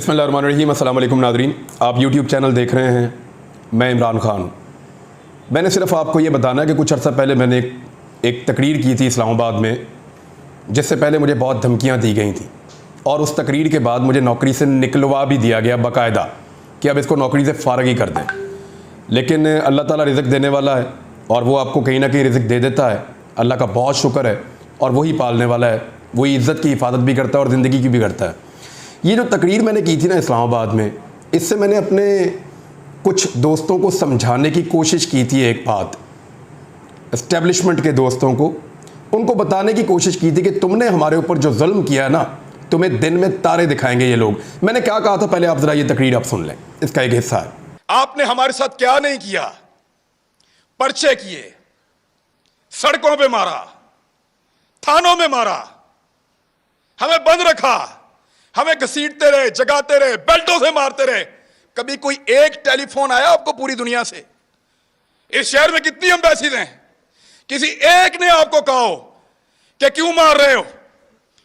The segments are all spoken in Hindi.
बिस्मिल्लाहिर्रहमानिर्रहीम। अस्सलाम वालेकुम नाज़रीन, आप यूट्यूब चैनल देख रहे हैं। मैं इमरान ख़ान। मैंने सिर्फ आपको ये बताना है कि कुछ अर्सा पहले मैंने एक तकरीर की थी इस्लामाबाद में, जिससे पहले मुझे बहुत धमकियाँ दी गई थी और उस तकरीर के बाद मुझे नौकरी से निकलवा भी दिया गया बाकायदा कि अब इसको नौकरी से फ़ारग ही कर दें। लेकिन अल्लाह ताला रिज़्क़ देने वाला है और वो आपको कहीं ना कहीं रिज़्क़ दे देता है। अल्लाह का बहुत शुक्र है और वही पालने वाला है, वही इज़्ज़त की हिफाजत भी करता है और ज़िंदगी की भी करता है। ये जो तकरीर मैंने की थी ना इस्लामाबाद में, इससे मैंने अपने कुछ दोस्तों को समझाने की कोशिश की थी। एक बात एस्टेब्लिशमेंट के दोस्तों को, उनको बताने की कोशिश की थी कि तुमने हमारे ऊपर जो जुल्म किया है ना, तुम्हें दिन में तारे दिखाएंगे ये लोग। मैंने क्या कहा था पहले आप ज़रा ये तकरीर आप सुन लें, इसका एक हिस्सा है। आपने हमारे साथ क्या नहीं किया, पर्चे किए, सड़कों पे मारा, थानों में मारा, हमें बंद रखा, हमें घसीटते रहे, जगाते रहे, बेल्टों से मारते रहे। कभी कोई एक टेलीफोन आया आपको पूरी दुनिया से? इस शहर में कितनी एम्बेसीज हैं, किसी एक ने आपको कहा हो कि क्यों मार रहे हो?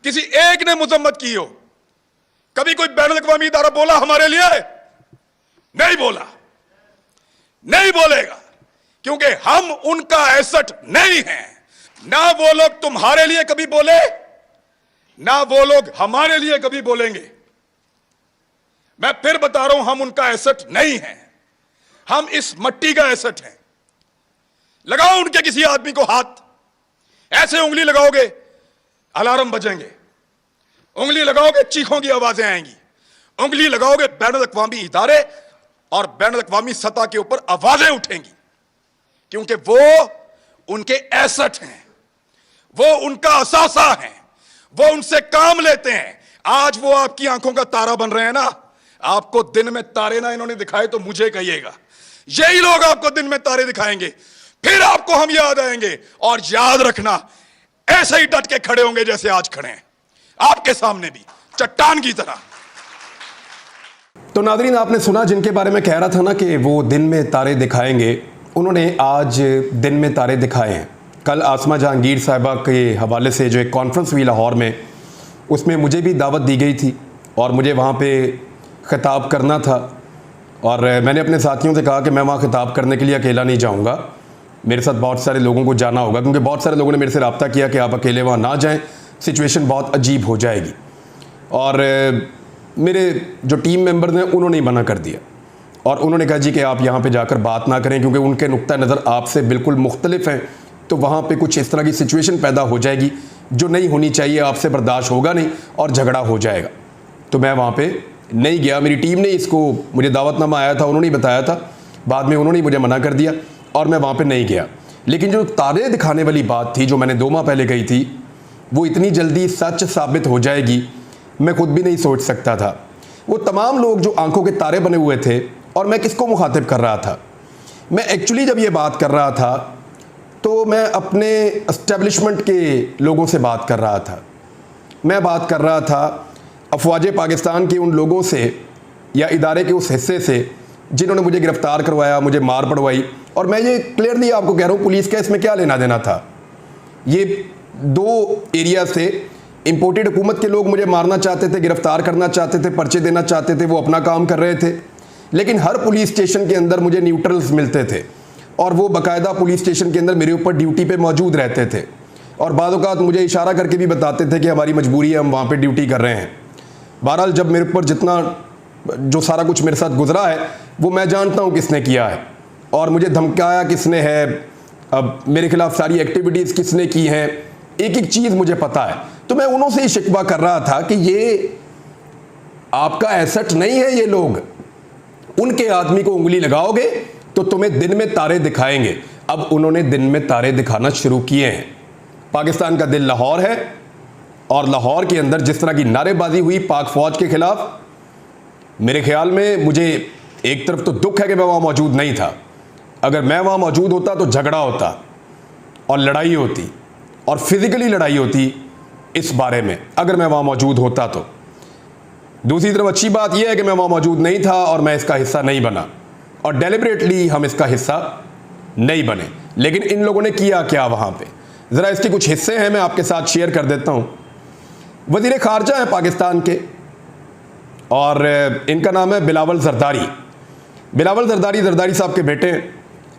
किसी एक ने मजम्मत की हो? कभी कोई बैनुल अक़वामी इदारा बोला हमारे लिए? नहीं बोला, नहीं बोलेगा, क्योंकि हम उनका एसेट नहीं हैं। ना वो लोग तुम्हारे लिए कभी बोले, ना वो लोग हमारे लिए कभी बोलेंगे। मैं फिर बता रहा हूं, हम उनका एसेट नहीं हैं, हम इस मट्टी का एसेट हैं। लगाओ उनके किसी आदमी को हाथ, ऐसे उंगली लगाओगे अलार्म बजेंगे, उंगली लगाओगे चीखों की आवाजें आएंगी, उंगली लगाओगे बैनुल अक़वामी इदारे और बैनुल अक़वामी सतह के ऊपर आवाजें उठेंगी, क्योंकि वो उनके एसेट हैं, वो उनका असासा है, वो उनसे काम लेते हैं। आज वो आपकी आंखों का तारा बन रहे हैं ना। आपको दिन में तारे ना इन्होंने दिखाए तो मुझे कहिएगा, यही लोग आपको दिन में तारे दिखाएंगे, फिर आपको हम याद आएंगे। और याद रखना, ऐसे ही डट के खड़े होंगे जैसे आज खड़े हैं आपके सामने भी, चट्टान की तरह। तो नाज़रीन, आपने सुना जिनके बारे में कह रहा था ना कि वो दिन में तारे दिखाएंगे, उन्होंने आज दिन में तारे दिखाए हैं। कल आसमा जहांगीर साहिबा के हवाले से जो एक कॉन्फ्रेंस हुई लाहौर में, उसमें मुझे भी दावत दी गई थी और मुझे वहाँ पे ख़िताब करना था। और मैंने अपने साथियों से कहा कि मैं वहाँ ख़िताब करने के लिए अकेला नहीं जाऊँगा, मेरे साथ बहुत सारे लोगों को जाना होगा, क्योंकि बहुत सारे लोगों ने मेरे से रब्ता किया कि आप अकेले वहाँ ना जाएँ, सिचुएशन बहुत अजीब हो जाएगी। और मेरे जो टीम मेंबर हैं उन्होंने ही मना कर दिया और उन्होंने कहा जी कि आप यहाँ पे जाकर बात ना करें, क्योंकि उनके नुक्ता नज़र आपसे बिल्कुल मुख्तलिफ हैं, तो वहाँ पे कुछ इस तरह की सिचुएशन पैदा हो जाएगी जो नहीं होनी चाहिए, आपसे बर्दाश्त होगा नहीं और झगड़ा हो जाएगा। तो मैं वहाँ पे नहीं गया। मेरी टीम ने इसको, मुझे दावतनामा आया था, उन्होंने ही बताया था, बाद में उन्होंने ही मुझे मना कर दिया और मैं वहाँ पे नहीं गया। लेकिन जो तारे दिखाने वाली बात थी, जो मैंने 2 माह पहले कही थी, वो इतनी जल्दी सच साबित हो जाएगी मैं खुद भी नहीं सोच सकता था। वो तमाम लोग जो आंखों के तारे बने हुए थे, और मैं किसको मुखातिब कर रहा था? मैं एक्चुअली जब ये बात कर रहा था तो मैं अपने एस्टेब्लिशमेंट के लोगों से बात कर रहा था। मैं बात कर रहा था अफवाज पाकिस्तान के उन लोगों से या इदारे के उस हिस्से से जिन्होंने मुझे गिरफ़्तार करवाया, मुझे मार पड़वाई। और मैं ये क्लियरली आपको कह रहा हूँ, पुलिस का इसमें क्या लेना देना था? ये 2 एरिया से इम्पोर्टेड हुकूमत के लोग मुझे मारना चाहते थे, गिरफ़्तार करना चाहते थे, पर्चे देना चाहते थे, वो अपना काम कर रहे थे। लेकिन हर पुलिस स्टेशन के अंदर मुझे न्यूट्रल्स मिलते थे और वो बाकायदा पुलिस स्टेशन के अंदर मेरे ऊपर ड्यूटी पे मौजूद रहते थे और बाद औक़ात मुझे इशारा करके भी बताते थे कि हमारी मजबूरी है, हम वहाँ पे ड्यूटी कर रहे हैं। बहरहाल जब मेरे ऊपर जितना जो सारा कुछ मेरे साथ गुजरा है वो मैं जानता हूँ किसने किया है और मुझे धमकाया किसने है, अब मेरे खिलाफ सारी एक्टिविटीज़ किसने की हैं, एक एक चीज़ मुझे पता है। तो मैं उन्हों से ही शिकवा कर रहा था कि ये आपका एसेट नहीं है, ये लोग, उनके आदमी को उंगली लगाओगे तो तुम्हें दिन में तारे दिखाएंगे। अब उन्होंने दिन में तारे दिखाना शुरू किए हैं। पाकिस्तान का दिल लाहौर है और लाहौर के अंदर जिस तरह की नारेबाजी हुई पाक फौज के खिलाफ, मेरे ख्याल में मुझे एक तरफ तो दुख है कि मैं वहाँ मौजूद नहीं था। अगर मैं वहाँ मौजूद होता तो झगड़ा होता और लड़ाई होती और फिज़िकली लड़ाई होती इस बारे में, अगर मैं वहाँ मौजूद होता तो। दूसरी तरफ अच्छी बात यह है कि मैं वहाँ मौजूद नहीं था और मैं इसका हिस्सा नहीं बना और डेलिबरेटली हम इसका हिस्सा नहीं बने। लेकिन इन लोगों ने किया क्या वहाँ पे, ज़रा इसके कुछ हिस्से हैं, मैं आपके साथ शेयर कर देता हूँ। वज़ीर ख़ारजा है पाकिस्तान के और इनका नाम है बिलावल जरदारी। बिलावल जरदारी साहब के बेटे हैं।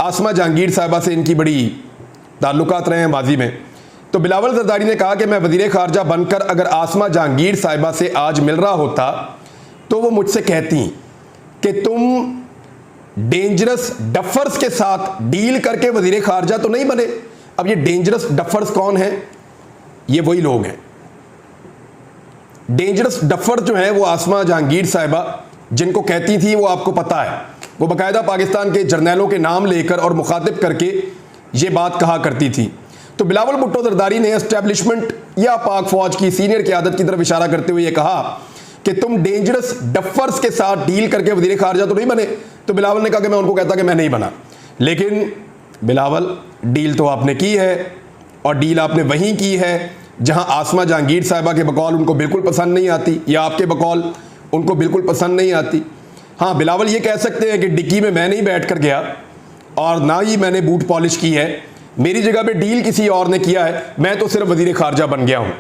आसमा जहांगीर साहिबा से इनकी बड़ी ताल्लुकात रहे हैं माजी में। तो बिलावल जरदारी ने कहा कि मैं वज़ीर ख़ारजा बनकर अगर आसमा जहांगीर साहिबा से आज मिल रहा होता तो वो मुझसे कहती कि तुम डेंजरस डफर्स के साथ डील करके वज़ीर ख़ारजा तो नहीं बने। अब ये डेंजरस डफर्स कौन है? ये वही लोग हैं। डेंजरस डफर जो है वो आसमा जहांगीर साहिबा जिनको कहती थी, वो आपको पता है, वो बाकायदा पाकिस्तान के जर्नैलों के नाम लेकर और मुखातिब करके ये बात कहा करती थी। तो बिलावल भुट्टो जरदारी ने एस्टेब्लिशमेंट या पाक फौज की सीनियर क़यादत की तरफ इशारा करते हुए ये कहा कि तुम डेंजरस डफर्स के साथ डील करके वज़ीर ख़ारजा तो नहीं बने। तो बिलावल ने कहा कि मैं उनको कहता कि मैं नहीं बना। लेकिन बिलावल, डील तो आपने की है, और डील आपने वहीं की है जहां आसमा जहांगीर साहिबा के बकौल उनको बिल्कुल पसंद नहीं आती, या आपके बकौल उनको बिल्कुल पसंद नहीं आती। हाँ, बिलावल ये कह सकते हैं कि डिक्की में मैं नहीं बैठ कर गया और ना ही मैंने बूट पॉलिश की है, मेरी जगह पे डील किसी और ने किया है, मैं तो सिर्फ वज़ीर ख़ारजा बन गया हूँ।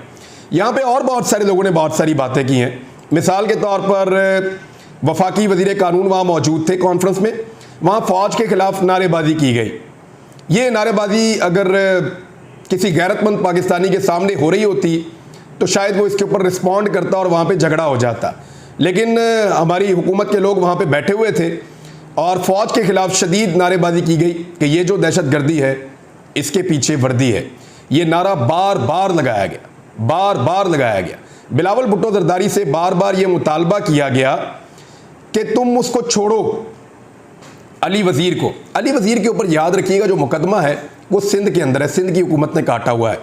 यहाँ पे और बहुत सारे लोगों ने बहुत सारी बातें की हैं। मिसाल के तौर पर वफाकी वज़ीर कानून वहाँ मौजूद थे कॉन्फ्रेंस में, वहाँ फ़ौज के ख़िलाफ़ नारेबाजी की गई। ये नारेबाजी अगर किसी गैरतमंद पाकिस्तानी के सामने हो रही होती तो शायद वो इसके ऊपर रिस्पॉन्ड करता और वहाँ पे झगड़ा हो जाता। लेकिन हमारी हुकूमत के लोग वहाँ पे बैठे हुए थे और फ़ौज के ख़िलाफ़ शदीद नारेबाजी की गई कि ये जो दहशतगर्दी है इसके पीछे वर्दी है। ये नारा बार बार लगाया गया। बिलावल भुट्टो जरदारी से बार बार ये मुतालबा किया गया कि तुम उसको छोड़ो, अली वज़ीर को। अली वज़ीर के ऊपर याद रखिएगा जो मुकदमा है वो सिंध के अंदर है, सिंध की हुकूमत ने काटा हुआ है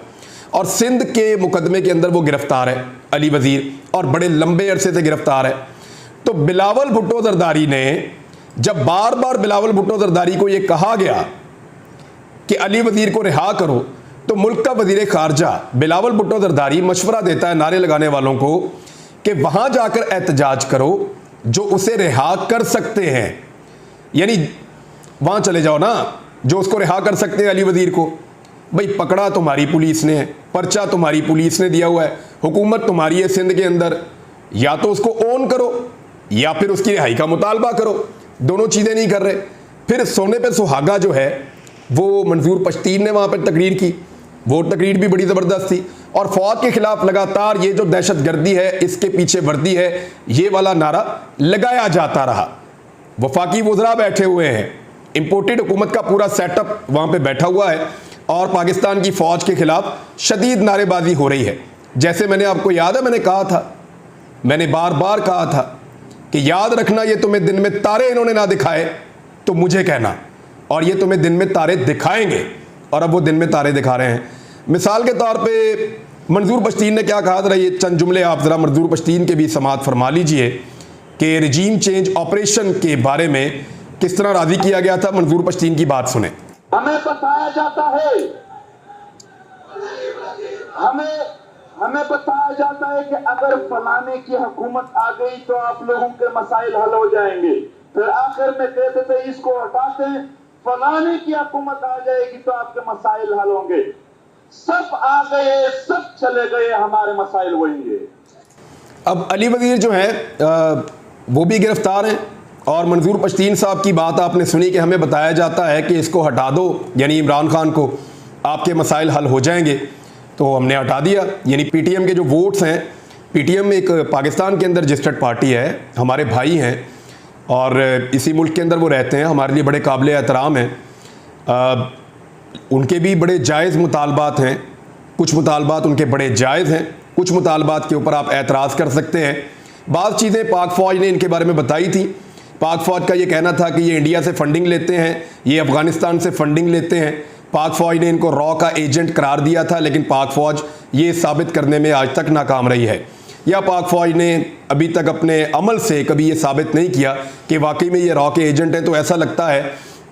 और सिंध के मुकदमे के अंदर वो गिरफ्तार है अली वज़ीर, और बड़े लंबे अरसे से गिरफ्तार है। तो बिलावल भुट्टो जरदारी ने जब बार बार बिलावल भुट्टो जरदारी को ये कहा गया कि अली वज़ीर को रिहा करो, तो मुल्क का वज़ीर ख़ारजा बिलावल भुट्टो जरदारी मशवरा देता है नारे लगाने वालों को कि वहाँ जाकर एहतजाज करो जो उसे रिहा कर सकते हैं, यानी वहाँ चले जाओ ना जो उसको रिहा कर सकते हैं अली वज़ीर को। भाई पकड़ा तुम्हारी पुलिस ने है, पर्चा तुम्हारी पुलिस ने दिया हुआ है, हुकूमत तुम्हारी है सिंध के अंदर, या तो उसको ओन करो या फिर उसकी रिहाई का मुतालबा करो। दोनों चीज़ें नहीं कर रहे। फिर सोने पे सुहागा जो है वो मंजूर पश्तीन ने वहाँ पर तकरीर की, वो तकरीर भी बड़ी ज़बरदस्त थी, और फ़ौज के ख़िलाफ़ लगातार ये जो दहशतगर्दी है इसके पीछे वर्दी है ये वाला नारा लगाया जाता रहा। वफाकी वज़रा बैठे हुए हैं, इम्पोर्टेड हुकूमत का पूरा सेटअप वहाँ पे बैठा हुआ है और पाकिस्तान की फ़ौज के ख़िलाफ़ शदीद नारेबाजी हो रही है। जैसे मैंने आपको याद है, मैंने बार बार कहा था कि याद रखना ये तुम्हें दिन में तारे इन्होंने ना दिखाए तो मुझे कहना, और ये तुम्हें दिन में तारे दिखाएंगे, और अब वो दिन में तारे दिखा रहे हैं। मिसाल के तौर पे मंजूर पश्तीन ने क्या कहा, ज़रा ये चंद जुमले आप ज़रा मंजूर पश्तीन के भी समाअत फरमा लीजिए कि रिजीम चेंज ऑपरेशन के बारे में किस तरह राजी किया गया था। मंजूर पश्तीन की बात सुने। हमें बताया जाता है हमें बताया जाता है कि अगर फलाने की हुकूमत आ गई तो आप लोगों के मसाइल हल हो जाएंगे। फिर आखिर में कहते थे इसको हटाते हैं, फलाने की हुकूमत आ जाएगी तो आपके मसाइल हल होंगे। सब आ गए, सब चले गए, हमारे मसाइल वही है। अब अली वज़ीर जो है वो भी गिरफ्तार हैं, और मंजूर पश्तीन साहब की बात आपने सुनी कि हमें बताया जाता है कि इसको हटा दो, यानी इमरान खान को, आपके मसाइल हल हो जाएंगे। तो हमने हटा दिया। यानी पीटीएम के जो वोट्स हैं, पीटीएम एक पाकिस्तान के अंदर रजिस्टर्ड पार्टी है, हमारे भाई हैं और इसी मुल्क के अंदर वो रहते हैं, हमारे लिए बड़े काबिल एहतराम हैं। उनके भी बड़े जायज़ मुतालबात हैं, कुछ मुतालबात उनके बड़े जायज़ हैं, कुछ मुतालबात के ऊपर आप एतराज़ कर सकते हैं। बाज़ चीज़ें पाक फ़ौज ने इनके बारे में बताई थी। पाक फ़ौज का ये कहना था कि ये इंडिया से फ़ंडिंग लेते हैं, ये अफ़गानिस्तान से फ़ंडिंग लेते हैं। पाक फ़ौज ने इनको रॉ का एजेंट करार दिया था, लेकिन पाक फ़ौज ये साबित करने में आज तक नाकाम रही है, या पाक फ़ौज ने अभी तक अपने अमल से कभी ये साबित नहीं किया कि वाकई में ये रॉ के एजेंट हैं। तो ऐसा लगता है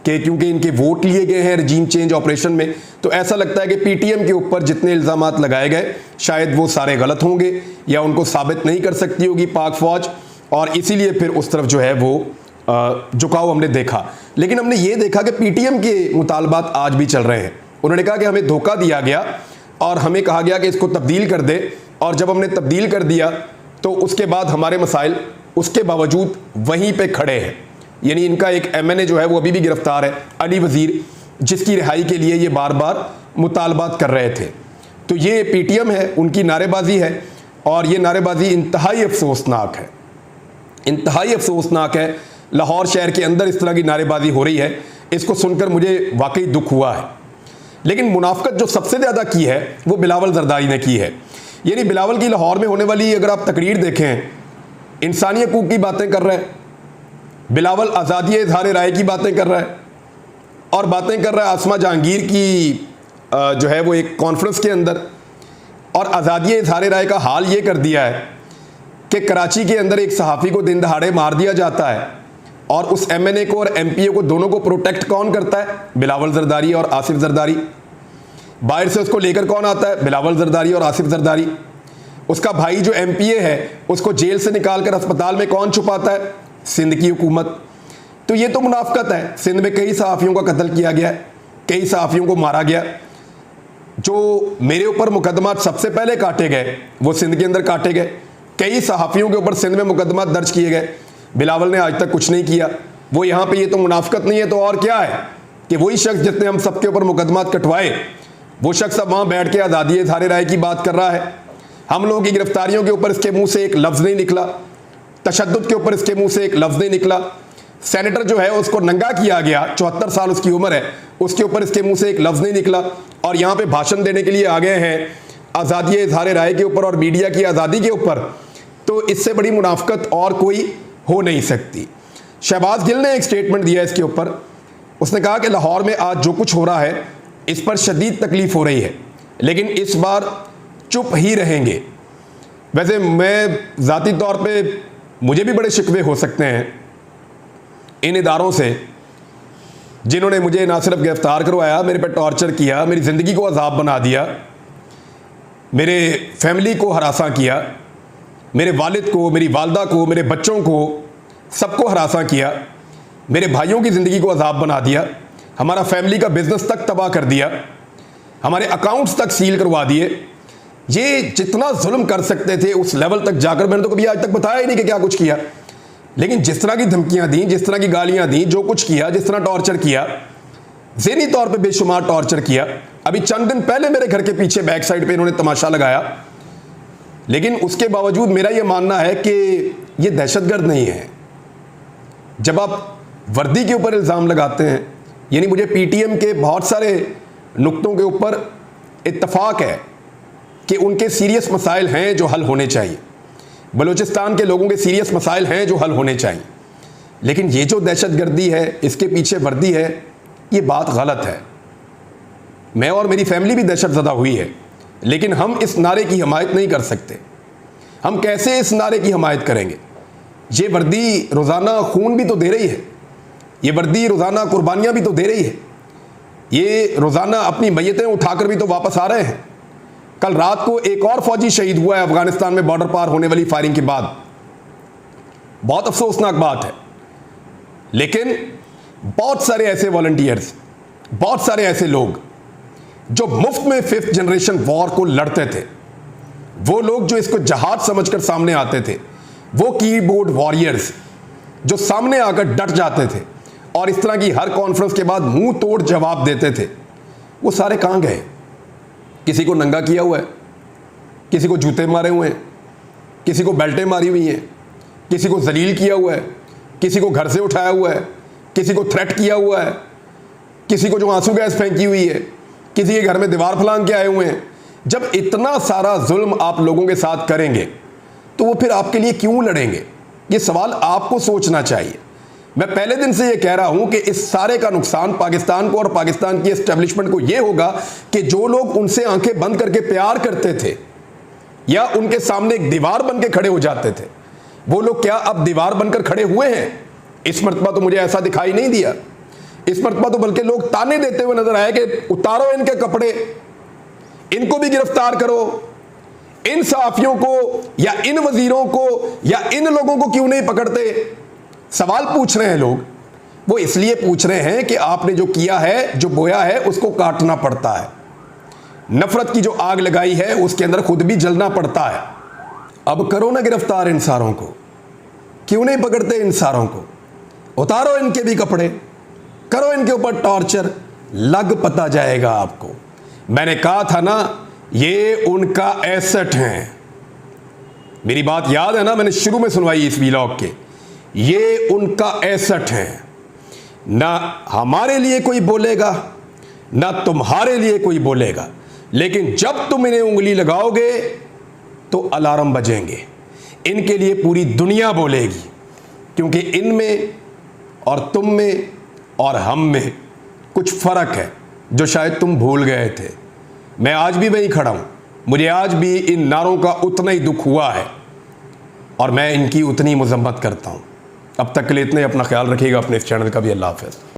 कि क्योंकि इनके वोट लिए गए हैं रजीम चेंज ऑपरेशन में, तो ऐसा लगता है कि पीटीएम के ऊपर जितने इल्ज़ामात लगाए गए शायद वो सारे गलत होंगे या उनको साबित नहीं कर सकती होगी पाक फ़ौज, और इसीलिए फिर उस तरफ जो है वो झुकाव हमने देखा। लेकिन हमने ये देखा कि पीटीएम के मुतालबात आज भी चल रहे हैं। उन्होंने कहा कि हमें धोखा दिया गया और हमें कहा गया कि इसको तब्दील कर दे, और जब हमने तब्दील कर दिया तो उसके बाद हमारे मसाइल उसके बावजूद वहीं पे खड़े हैं। यानी इनका एक एमएनए जो है वो अभी भी गिरफ्तार है, अली वजीर, जिसकी रिहाई के लिए ये बार बार मुतालबात कर रहे थे। तो ये पीटीएम है, उनकी नारेबाजी है, और ये नारेबाजी इंतहाई अफसोसनाक है, इंतहाई अफसोसनाक है। लाहौर शहर के अंदर इस तरह की नारेबाजी हो रही है, इसको सुनकर मुझे वाकई दुख हुआ है। लेकिन मुनाफकत जो सबसे ज़्यादा की है वो बिलावल जरदारी ने की है। यानी बिलावल की लाहौर में होने वाली अगर आप तकरीर देखें, इंसानी हकूक़ की बातें कर रहे हैं, बिलावल आज़ादी इज़हार राय की बातें कर रहा है, और बातें कर रहा है आसमा जहांगीर की जो है वो एक कॉन्फ्रेंस के अंदर। और आज़ादी इज़हार राय का हाल ये कर दिया है कि कराची के अंदर एक सहाफ़ी को दिन दहाड़े मार दिया जाता है, और उस एमएनए को और एमपीए को दोनों को प्रोटेक्ट कौन करता है? बिलावल जरदारी और आसिफ जरदारी। बाहर से उसको लेकर कौन आता है? बिलावल जरदारी और आसिफ जरदारी। उसका भाई जो एमपीए है उसको जेल से निकालकर अस्पताल में कौन छुपाता है? सिंध की हुकूमत। तो ये तो मुनाफकत है। सिंध में कई सहाफ़ियों का कत्ल किया गया, कई सहाफ़ियों को मारा गया। जो मेरे ऊपर मुकदमात सबसे पहले काटे गए वो सिंध के अंदर काटे गए, कई सहाफ़ियों के ऊपर सिंध में मुकदमात दर्ज किए गए। बिलावल ने आज तक कुछ नहीं किया। वो यहाँ पे ये तो मुनाफकत नहीं है तो और क्या है कि वही शख्स जिसने हम सबके ऊपर मुकदमात कटवाए, वो शख्स अब वहाँ बैठ के आज़ादी इज़हार राय की बात कर रहा है। हम लोगों की गिरफ्तारियों के ऊपर इसके मुंह से एक लफ्ज़ नहीं निकला, तशद्दुद के ऊपर इसके मुंह से एक लफ्ज़ नहीं निकला। सेनेटर जो है उसको नंगा किया गया, 74 साल उसकी उम्र है, उसके ऊपर इसके मुंह से एक लफ्ज़ नहीं निकला। और यहाँ पे भाषण देने के लिए आ गए हैं आज़ादी इज़हार राय के ऊपर और मीडिया की आज़ादी के ऊपर। तो इससे बड़ी मुनाफकत और कोई हो नहीं सकती। शहबाज गिल ने एक स्टेटमेंट दिया इसके ऊपर। उसने कहा कि लाहौर में आज जो कुछ हो रहा है इस पर शदीद तकलीफ़ हो रही है, लेकिन इस बार चुप ही रहेंगे। वैसे मैं ज़ाती तौर पे मुझे भी बड़े शिकवे हो सकते हैं इन इदारों से जिन्होंने मुझे ना सिर्फ गिरफ्तार करवाया, मेरे पे टॉर्चर किया, मेरी ज़िंदगी को अजाब बना दिया, मेरे फैमिली को हरासा किया, मेरे वालिद को, मेरी वालदा को, मेरे बच्चों को, सबको हरासा किया, मेरे भाइयों की ज़िंदगी को अजाब बना दिया, हमारा फैमिली का बिज़नेस तक तबाह कर दिया, हमारे अकाउंट्स तक सील करवा दिए। ये जितना जुल्म कर सकते थे उस लेवल तक जाकर मैंने तो कभी आज तक बताया ही नहीं कि क्या कुछ किया। लेकिन जिस तरह की धमकियां दी, जिस तरह की गालियां दी, जो कुछ किया, जिस तरह टॉर्चर किया, ज़हनी तौर पे बेशुमार टॉर्चर किया। अभी चंद दिन पहले मेरे घर के पीछे बैक साइड पे इन्होंने तमाशा लगाया, लेकिन उसके बावजूद मेरा ये मानना है कि ये दहशतगर्द नहीं है। जब आप वर्दी के ऊपर इल्ज़ाम लगाते हैं, यानी मुझे पीटीएम के बहुत सारे नुक्तों के ऊपर इत्तफाक है कि उनके सीरियस मसाइल हैं जो हल होने चाहिए, बलूचिस्तान के लोगों के सीरियस मसाइल हैं जो हल होने चाहिए, लेकिन ये जो दहशतगर्दी है, इसके पीछे वर्दी है, ये बात गलत है। मैं और मेरी फैमिली भी दहशतज़दा हुई है, लेकिन हम इस नारे की हिमायत नहीं कर सकते। हम कैसे इस नारे की हिमायत करेंगे? ये वर्दी रोज़ाना खून भी तो दे रही है, ये वर्दी रोज़ाना कुर्बानियाँ भी तो दे रही है, ये रोज़ाना अपनी मैयतें उठाकर भी तो वापस आ रहे हैं। कल रात को एक और फौजी शहीद हुआ है अफगानिस्तान में बॉर्डर पार होने वाली फायरिंग के बाद। बहुत अफसोसनाक बात है। लेकिन बहुत सारे ऐसे वॉलंटियर्स, बहुत सारे ऐसे लोग जो मुफ्त में 5th जनरेशन वॉर को लड़ते थे, वो लोग जो इसको जहाद समझकर सामने आते थे, वो कीबोर्ड वॉरियर्स जो सामने आकर डट जाते थे और इस तरह की हर कॉन्फ्रेंस के बाद मुंह तोड़ जवाब देते थे, वो सारे कहाँ गए? किसी को नंगा किया हुआ है, किसी को जूते मारे हुए हैं, किसी को बेल्टें मारी हुई हैं, किसी को जलील किया हुआ है, किसी को घर से उठाया हुआ है, किसी को थ्रेट किया हुआ है, किसी को जो आंसू गैस फेंकी हुई है, किसी के घर में दीवार फलांग के आए हुए हैं। जब इतना सारा जुल्म आप लोगों के साथ करेंगे तो वो फिर आपके लिए क्यों लड़ेंगे? ये सवाल आपको सोचना चाहिए। मैं पहले दिन से ये कह रहा हूं कि इस सारे का नुकसान पाकिस्तान को और पाकिस्तान की एस्टेब्लिशमेंट को ये होगा कि जो लोग उनसे आंखें बंद करके प्यार करते थे या उनके सामने एक दीवार बन के खड़े हो जाते थे, वो लोग क्या अब दीवार बनकर खड़े हुए हैं? इस मरतबा तो मुझे ऐसा दिखाई नहीं दिया। इस मरतबा तो बल्कि लोग ताने देते हुए नजर आए कि उतारो इनके कपड़े, इनको भी गिरफ्तार करो, इन सहाफियों को या इन वजीरों को या इन लोगों को क्यों नहीं पकड़ते? सवाल पूछ रहे हैं लोग। वो इसलिए पूछ रहे हैं कि आपने जो किया है, जो बोया है, उसको काटना पड़ता है। नफरत की जो आग लगाई है उसके अंदर खुद भी जलना पड़ता है। अब करो ना गिरफ्तार इन सारों को, क्यों नहीं पकड़ते इन सारों को? उतारो इनके भी कपड़े, करो इनके ऊपर टॉर्चर, लग पता जाएगा आपको। मैंने कहा था ना, ये उनका एसेट है। मेरी बात याद है ना, मैंने शुरू में सुनवाई इस व्लॉग के। ये उनका एसेट है। ना हमारे लिए कोई बोलेगा, ना तुम्हारे लिए कोई बोलेगा, लेकिन जब तुम इन्हें उंगली लगाओगे तो अलार्म बजेंगे। इनके लिए पूरी दुनिया बोलेगी, क्योंकि इनमें और तुम में और हम में कुछ फ़र्क है जो शायद तुम भूल गए थे। मैं आज भी वहीं खड़ा हूँ, मुझे आज भी इन नारों का उतना ही दुख हुआ है और मैं इनकी उतनी मजम्मत करता हूँ। अब तक के लिए इतने, अपना ख्याल रखिएगा, अपने इस चैनल का भी। अल्लाह हाफ़िज़।